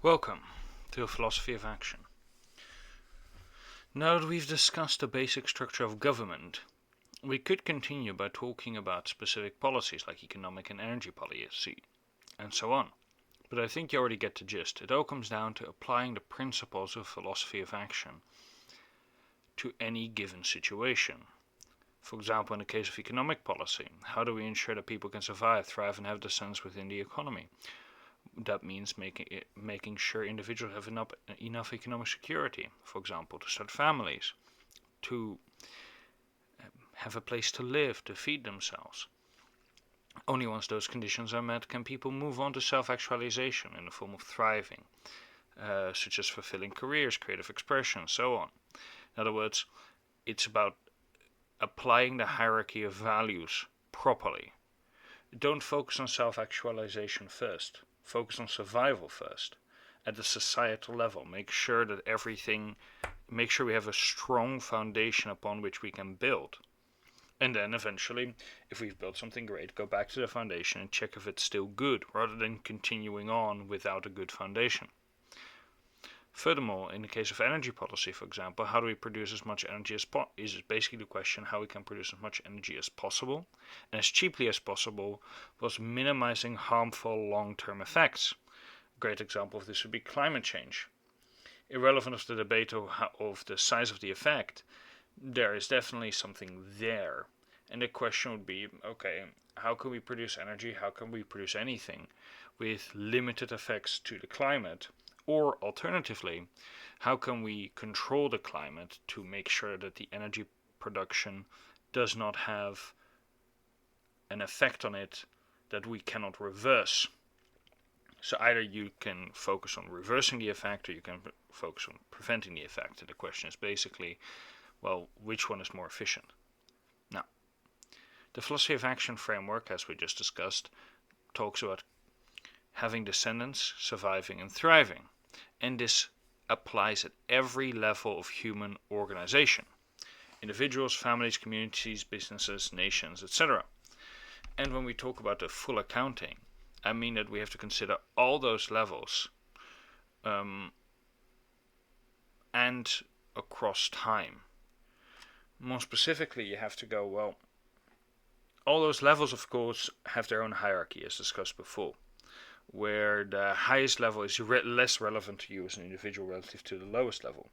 Welcome to a Philosophy of Action. Now that we've discussed the basic structure of government, we could continue by talking about specific policies like economic and energy policy, and so on. But I think you already get the gist. It all comes down to applying the principles of philosophy of action to any given situation. For example, in the case of economic policy, how do we ensure that people can survive, thrive, and have descendants within the economy? That means making sure individuals have enough economic security, for example, to start families, to have a place to live, to feed themselves. Only once those conditions are met can people move on to self-actualization in the form of thriving, such as fulfilling careers, creative expression, so on. In other words, it's about applying the hierarchy of values properly. Don't focus on self-actualization first. Focus on survival first. At the societal level, make sure we have a strong foundation upon which we can build. And then eventually, if we've built something great, go back to the foundation and check if it's still good, rather than continuing on without a good foundation. Furthermore, in the case of energy policy, for example, how do we produce as much energy as possible? Is basically the question how we can produce as much energy as possible and as cheaply as possible, whilst minimizing harmful long-term effects. A great example of this would be climate change. Irrelevant of the debate of the size of the effect, there is definitely something there. And the question would be, okay, how can we produce energy, how can we produce anything with limited effects to the climate? Or alternatively, how can we control the climate to make sure that the energy production does not have an effect on it that we cannot reverse? So either you can focus on reversing the effect, or you can focus on preventing the effect. And the question is basically, well, which one is more efficient? Now, the philosophy of action framework, as we just discussed, talks about having descendants, surviving and thriving. And this applies at every level of human organization. Individuals, families, communities, businesses, nations, etc. And when we talk about the full accounting, I mean that we have to consider all those levels and across time. More specifically, you have to go, well, all those levels, of course, have their own hierarchy, as discussed before, where the highest level is less relevant to you as an individual relative to the lowest level.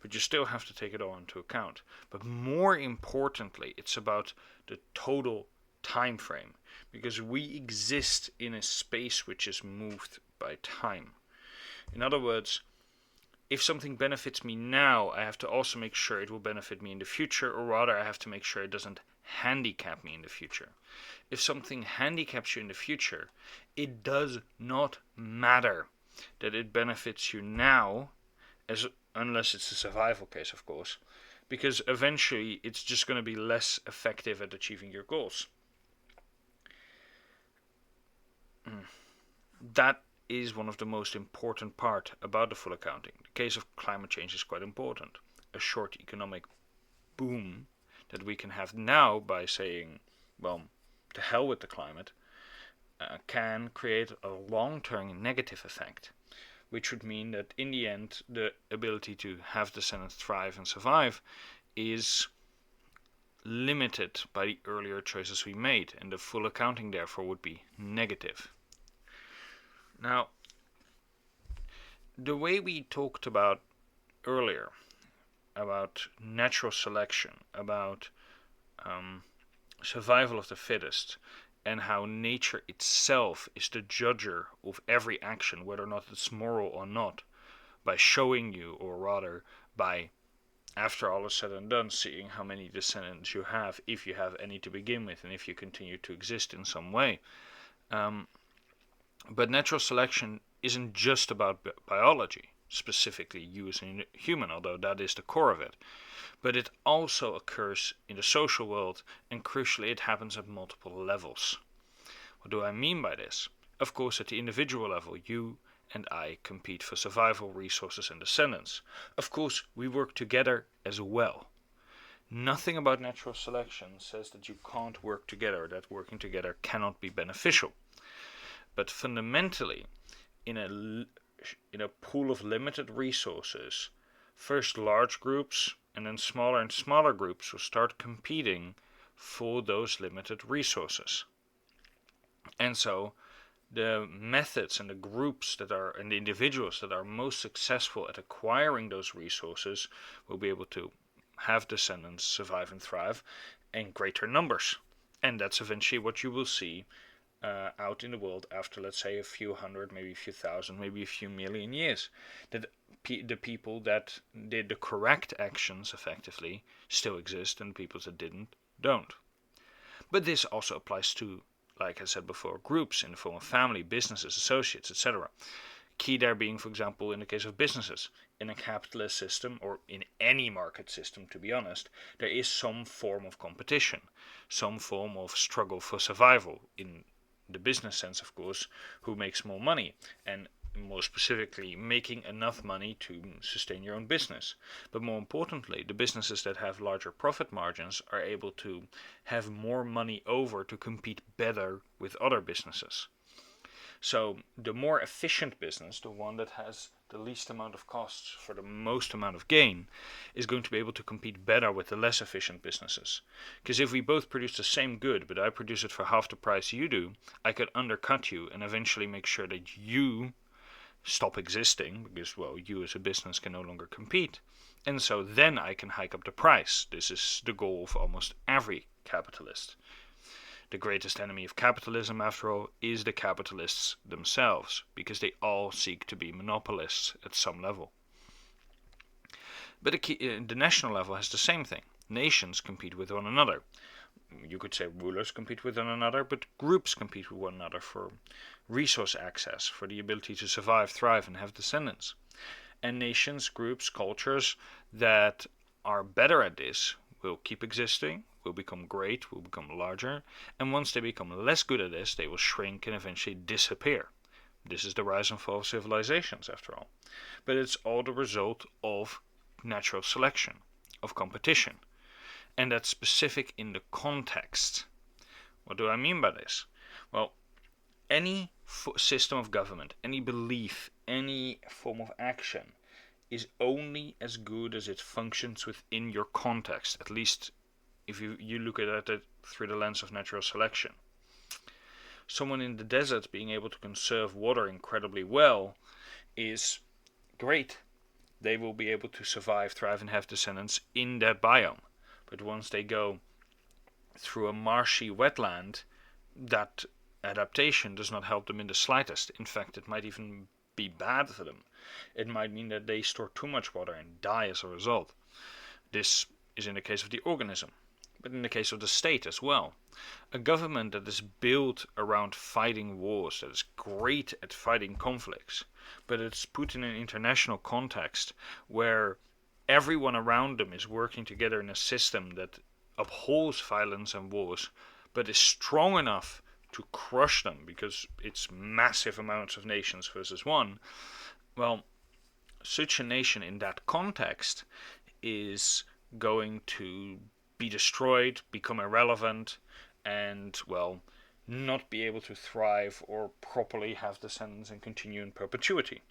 But you still have to take it all into account. But more importantly, it's about the total time frame, because we exist in a space which is moved by time. In other words, if something benefits me now, I have to also make sure it will benefit me in the future, or rather I have to make sure it doesn't handicap me in the future. If something handicaps you in the future, it does not matter that it benefits you now, unless it's a survival case, of course, because eventually it's just going to be less effective at achieving your goals. That is one of the most important part about the full accounting. The case of climate change is quite important. A short economic boom that we can have now by saying, well, to hell with the climate, can create a long-term negative effect, which would mean that in the end the ability to have descendants thrive and survive is limited by the earlier choices we made, and the full accounting therefore would be negative. Now, the way we talked about earlier, about natural selection, about survival of the fittest, and how nature itself is the judger of every action, whether or not it's moral or not, by showing you, or rather by, after all is said and done, seeing how many descendants you have, if you have any to begin with, and if you continue to exist in some way. But natural selection isn't just about biology, specifically you as a human, although that is the core of it. But it also occurs in the social world, and crucially it happens at multiple levels. What do I mean by this? Of course, at the individual level, you and I compete for survival, resources and descendants. Of course, we work together as well. Nothing about natural selection says that you can't work together, that working together cannot be beneficial. But fundamentally, in a in a pool of limited resources, first large groups and then smaller and smaller groups will start competing for those limited resources. And so the methods and the groups that are and the individuals that are most successful at acquiring those resources will be able to have descendants survive and thrive in greater numbers. And that's eventually what you will see out in the world after, let's say, a few hundred, maybe a few thousand, maybe a few million years. That the people that did the correct actions effectively still exist, and the people that didn't don't. But this also applies to, like I said before, groups in the form of family, businesses, associates, etc. Key there being, for example, in the case of businesses, in a capitalist system, or in any market system, to be honest, there is some form of competition, some form of struggle for survival. In the business sense, of course, who makes more money, and more specifically, making enough money to sustain your own business. But more importantly, the businesses that have larger profit margins are able to have more money over to compete better with other businesses. So the more efficient business, the one that has the least amount of costs for the most amount of gain, is going to be able to compete better with the less efficient businesses. Because if we both produce the same good, but I produce it for half the price you do, I could undercut you and eventually make sure that you stop existing, because, well, you as a business can no longer compete. And so then I can hike up the price. This is the goal of almost every capitalist. The greatest enemy of capitalism, after all, is the capitalists themselves, because they all seek to be monopolists at some level. But the national level has the same thing. Nations compete with one another. You could say rulers compete with one another, but groups compete with one another for resource access, for the ability to survive, thrive, and have descendants. And nations, groups, cultures that are better at this will keep existing, will become great, will become larger, and once they become less good at this, they will shrink and eventually disappear. This is the rise and fall of civilizations, after all. But it's all the result of natural selection, of competition. And that's specific in the context. What do I mean by this? Well, any system of government, any belief, any form of action is only as good as it functions within your context, at least if you look at it through the lens of natural selection. Someone in the desert being able to conserve water incredibly well is great. They will be able to survive, thrive, and have descendants in that biome. But once they go through a marshy wetland, that adaptation does not help them in the slightest. In fact, it might even be bad for them. It might mean that they store too much water and die as a result. This is in the case of the organism, but in the case of the state as well. A government that is built around fighting wars, that is great at fighting conflicts, but it's put in an international context where everyone around them is working together in a system that abhors violence and wars, but is strong enough to crush them because it's massive amounts of nations versus one. Well, such a nation in that context is going to be destroyed, become irrelevant, and, well, not be able to thrive or properly have descendants and continue in perpetuity.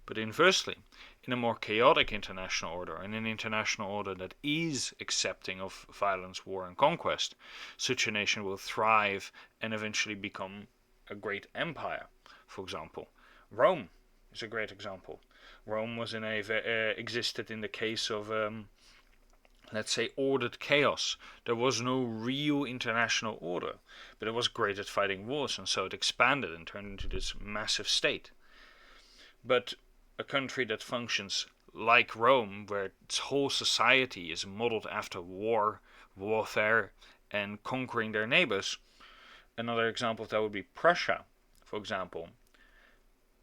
But inversely, in a more chaotic international order, in an international order that is accepting of violence, war, and conquest, such a nation will thrive and eventually become a great empire. For example, Rome is a great example. Rome was existed in the case of, let's say, ordered chaos. There was no real international order, but it was great at fighting wars, and so it expanded and turned into this massive state. But a country that functions like Rome, where its whole society is modeled after war, warfare, and conquering their neighbors. Another example of that would be Prussia, for example.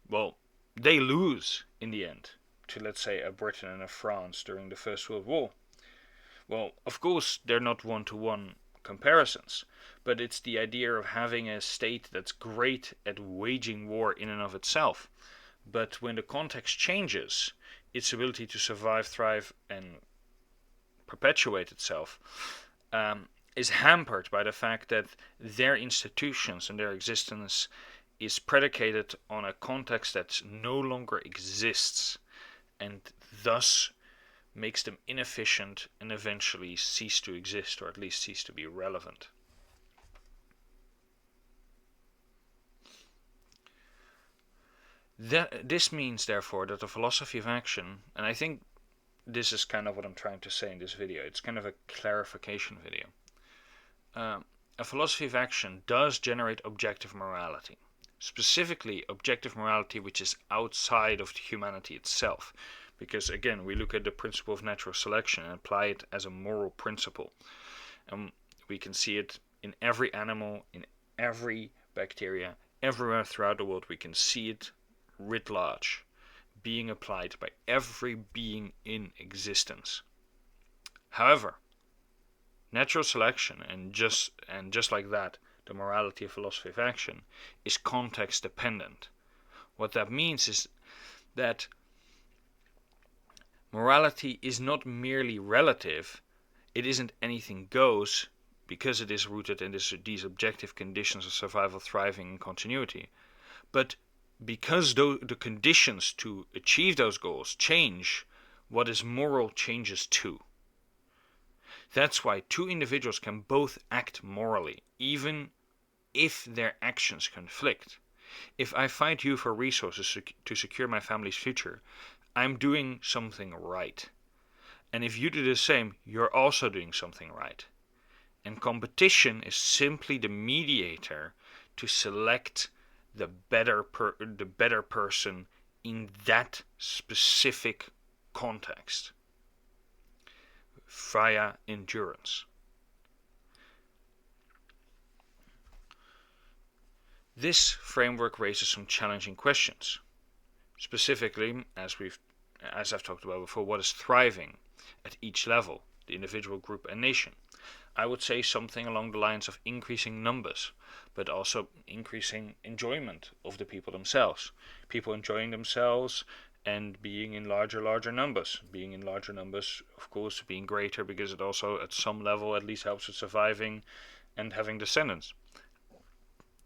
Well, they lose in the end to, let's say, a Britain and a France during the First World War. Well, of course, they're not one-to-one comparisons, but it's the idea of having a state that's great at waging war in and of itself. But when the context changes, its ability to survive, thrive, and perpetuate itself is hampered by the fact that their institutions and their existence is predicated on a context that no longer exists, and thus makes them inefficient and eventually cease to exist, or at least cease to be relevant. This means, therefore, that the philosophy of action, and I think this is kind of what I'm trying to say in this video, it's kind of a clarification video. A philosophy of action does generate objective morality, specifically objective morality which is outside of humanity itself. Because again, we look at the principle of natural selection and apply it as a moral principle. And we can see it in every animal, in every bacteria, everywhere throughout the world. We can see it writ large, being applied by every being in existence. However, natural selection, and just like that, the morality of philosophy of action, is context dependent. What that means is that morality is not merely relative, it isn't anything goes, because it is rooted in these objective conditions of survival, thriving, and continuity. But because the conditions to achieve those goals change, what is moral changes too. That's why two individuals can both act morally, even if their actions conflict. If I fight you for resources to secure my family's future, I'm doing something right. And if you do the same, you're also doing something right. And competition is simply the mediator to select the better person in that specific context via endurance. This framework raises some challenging questions. Specifically, as I've talked about before, what is thriving at each level, the individual, group, and nation? I would say something along the lines of increasing numbers, but also increasing enjoyment of the people themselves. People enjoying themselves and being in larger numbers. Being in larger numbers, of course, being greater, because it also at some level at least helps with surviving and having descendants.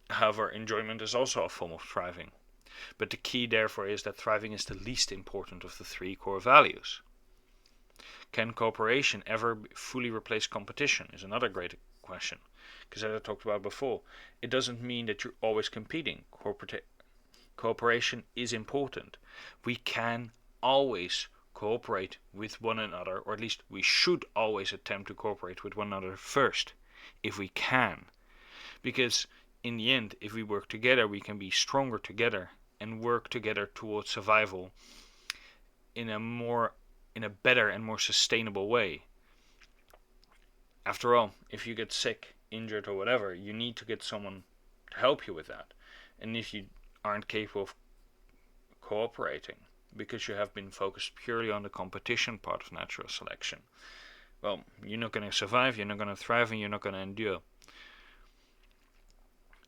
However, enjoyment is also a form of thriving. But the key, therefore, is that thriving is the least important of the three core values. Can cooperation ever fully replace competition is another great question. Because as I talked about before, it doesn't mean that you're always competing. Cooperation is important. We can always cooperate with one another, or at least we should always attempt to cooperate with one another first, if we can. Because in the end, if we work together, we can be stronger together and work together towards survival in a better and more sustainable way. After all, if you get sick, injured, or whatever, you need to get someone to help you with that. And if you aren't capable of cooperating because you have been focused purely on the competition part of natural selection, well, you're not going to survive, you're not going to thrive, and you're not going to endure.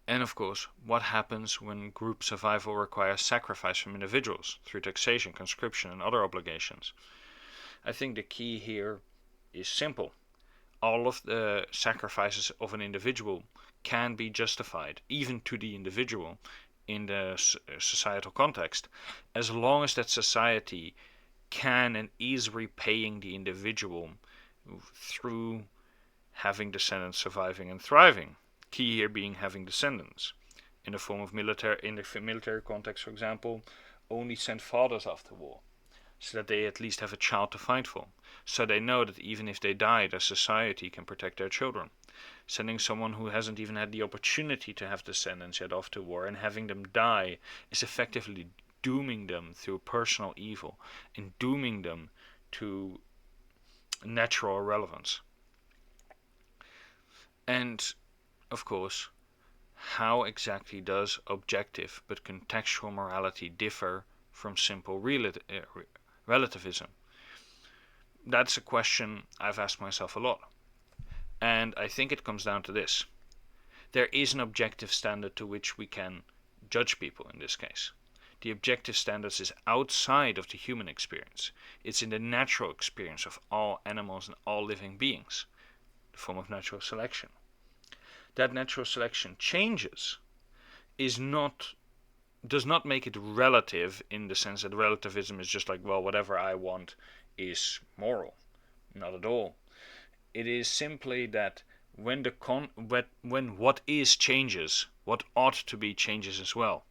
And of course, what happens when group survival requires sacrifice from individuals through taxation, conscription, and other obligations? I think the key here is simple. All of the sacrifices of an individual can be justified, even to the individual, in the societal context, as long as that society can and is repaying the individual through having descendants surviving and thriving. Key here being having descendants. In the form of in the military context, for example, only send fathers after war, so that they at least have a child to fight for. So they know that even if they die, their society can protect their children. Sending someone who hasn't even had the opportunity to have descendants yet off to war and having them die is effectively dooming them through personal evil and dooming them to natural irrelevance. And of course, how exactly does objective but contextual morality differ from simple relativism? That's a question I've asked myself a lot. And I think it comes down to this. There is an objective standard to which we can judge people in this case. The objective standard is outside of the human experience. It's in the natural experience of all animals and all living beings, the form of natural selection. That natural selection changes is not does not make it relative in the sense that relativism is just like, well, whatever I want is moral. Not at all. It is simply that when when what is changes, what ought to be changes as well.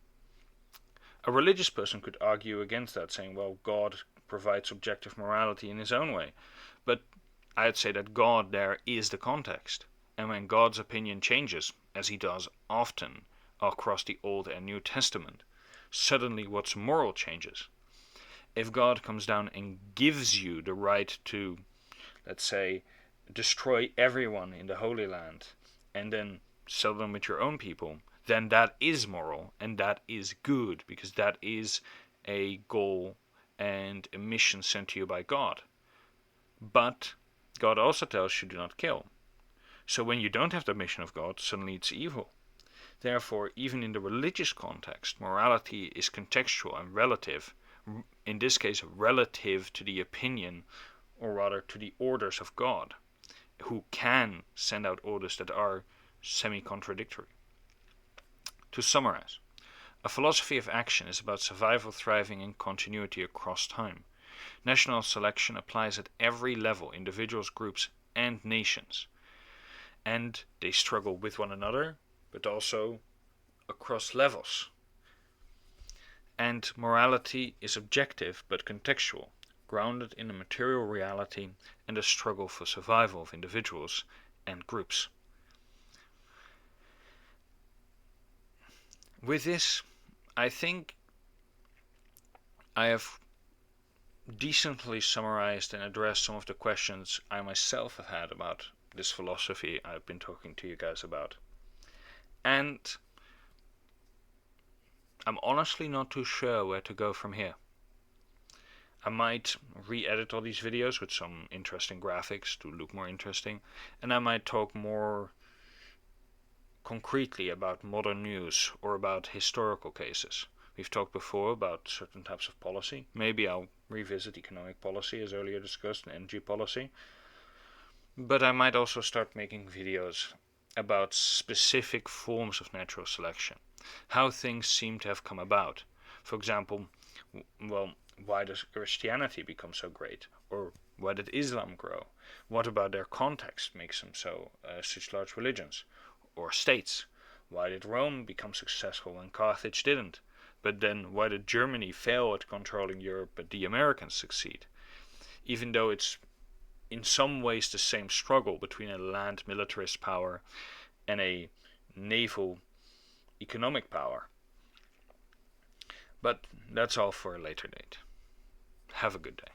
A religious person could argue against that, saying, well, God provides objective morality in his own way. But I'd say that God there is the context. And when God's opinion changes, as he does often across the Old and New Testament, suddenly what's moral changes. If God comes down and gives you the right to, let's say, destroy everyone in the Holy Land and then sell them with your own people, then that is moral and that is good, because that is a goal and a mission sent to you by God. But God also tells you do not kill. So when you don't have the mission of God, suddenly it's evil. Therefore, even in the religious context, morality is contextual and relative, in this case relative to the opinion, or rather to the orders of God, who can send out orders that are semi-contradictory. To summarize, a philosophy of action is about survival, thriving, and continuity across time. National selection applies at every level, individuals, groups, and nations. And they struggle with one another, but also across levels. And morality is objective but contextual, grounded in a material reality and the struggle for survival of individuals and groups. With this, I think I have decently summarized and addressed some of the questions I myself have had about this philosophy I've been talking to you guys about. And I'm honestly not too sure where to go from here. I might re-edit all these videos with some interesting graphics to look more interesting, and I might talk more concretely about modern news or about historical cases. We've talked before about certain types of policy. Maybe I'll revisit economic policy as earlier discussed and energy policy. But I might also start making videos about specific forms of natural selection, how things seem to have come about. For example, well, why does Christianity become so great? Or why did Islam grow? What about their context makes them such large religions? Or states? Why did Rome become successful and Carthage didn't? But then why did Germany fail at controlling Europe but the Americans succeed? Even though it's in some ways the same struggle between a land militarist power and a naval economic power. But that's all for a later date. Have a good day.